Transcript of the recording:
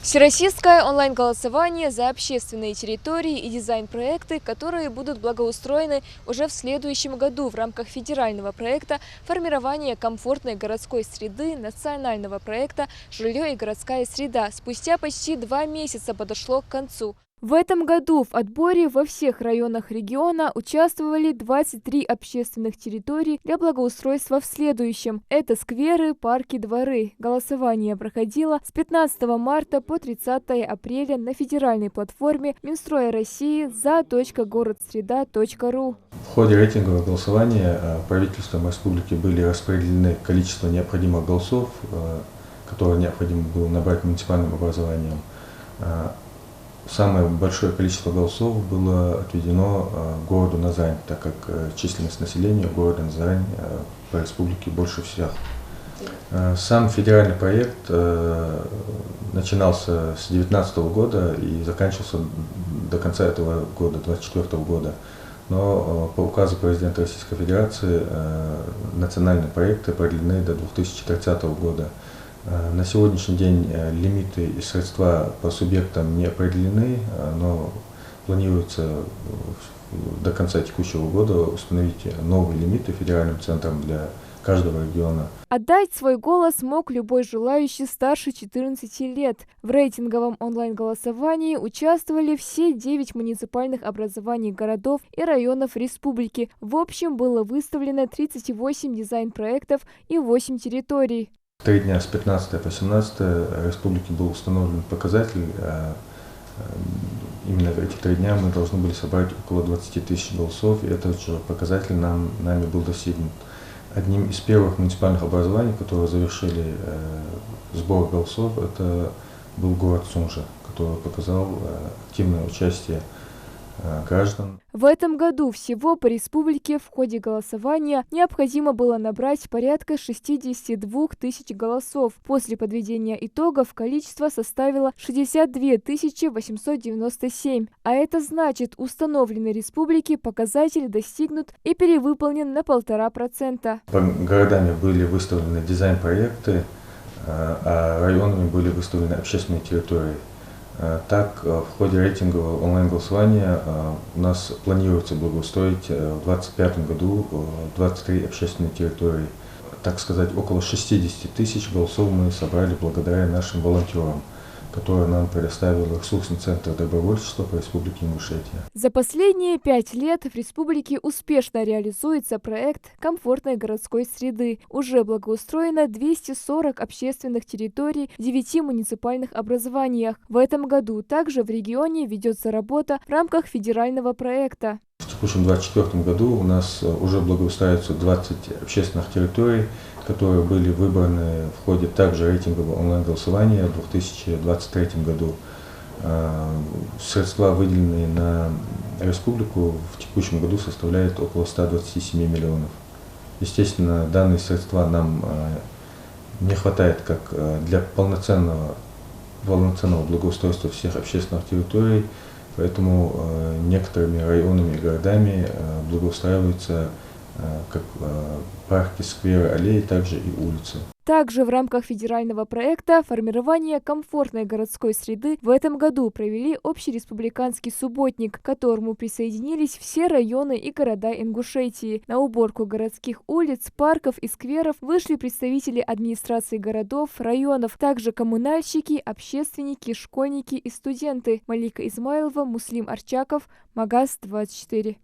Всероссийское онлайн-голосование за общественные территории и дизайн-проекты, которые будут благоустроены уже в следующем году в рамках федерального проекта формирования комфортной городской среды, национального проекта «Жилье и городская среда» спустя почти 2 месяца подошло к концу. В этом году в отборе во всех районах региона участвовали 23 общественных территорий для благоустройства в следующем. Это скверы, парки, дворы. Голосование проходило с 15 марта по 30 апреля на федеральной платформе Минстроя России za.городсреда.ру. В ходе рейтингового голосования правительством республики были распределены количество необходимых голосов, которые необходимо было набрать муниципальным образованием. Самое большое количество голосов было отведено городу Назань, так как численность населения города Назань по республике больше всех. Сам федеральный проект начинался с 2019 года и заканчивался до конца этого года, 2024 года. Но по указу президента Российской Федерации национальные проекты продлены до 2030 года. На сегодняшний день лимиты и средства по субъектам не определены, но планируется до конца текущего года установить новые лимиты федеральным центром для каждого региона. Отдать свой голос мог любой желающий старше 14 лет. В рейтинговом онлайн-голосовании участвовали все 9 муниципальных образований городов и районов республики. В общем, было выставлено 38 дизайн-проектов и 8 территорий. 3 дня с 15 по 17 республике был установлен показатель. Именно в эти 3 дня мы должны были собрать около 20 тысяч голосов, и этот же показатель нами был достигнут. Одним из первых муниципальных образований, которые завершили сбор голосов, это был город Сунжа, который показал активное участие граждан. В этом году всего по республике в ходе голосования необходимо было набрать порядка 62 тысяч голосов. После подведения итогов количество составило 62 897. А это значит, установленный республике показатель достигнут и перевыполнен на 1,5%. По городами были выставлены дизайн-проекты, а районами были выставлены общественные территории. Так, в ходе рейтингового онлайн-голосования у нас планируется благоустроить в 2025 году 23 общественные территории. Так сказать, около 60 тысяч голосов мы собрали благодаря нашим волонтерам, которые нам предоставил ресурсный центр добровольчества по республике Ингушетия. За последние 5 лет в республике успешно реализуется проект комфортной городской среды. Уже благоустроено 240 общественных территорий в 9 муниципальных образованиях. В этом году также в регионе ведется работа в рамках федерального проекта. В текущем 2024 году у нас уже благоустраиваются 20 общественных территорий, которые были выбраны в ходе также рейтингового онлайн-голосования в 2023 году. Средства, выделенные на республику, в текущем году составляют около 127 миллионов. Естественно, данные средства нам не хватает как для полноценного благоустройства всех общественных территорий, поэтому некоторыми районами и городами благоустраиваются как парки, скверы, аллеи, также и улицы. Также в рамках федерального проекта формирования комфортной городской среды в этом году провели общереспубликанский субботник, к которому присоединились все районы и города Ингушетии. На уборку городских улиц, парков и скверов вышли представители администрации городов, районов, также коммунальщики, общественники, школьники и студенты. Малика Измайлова, Муслим Арчаков, Магаз 24.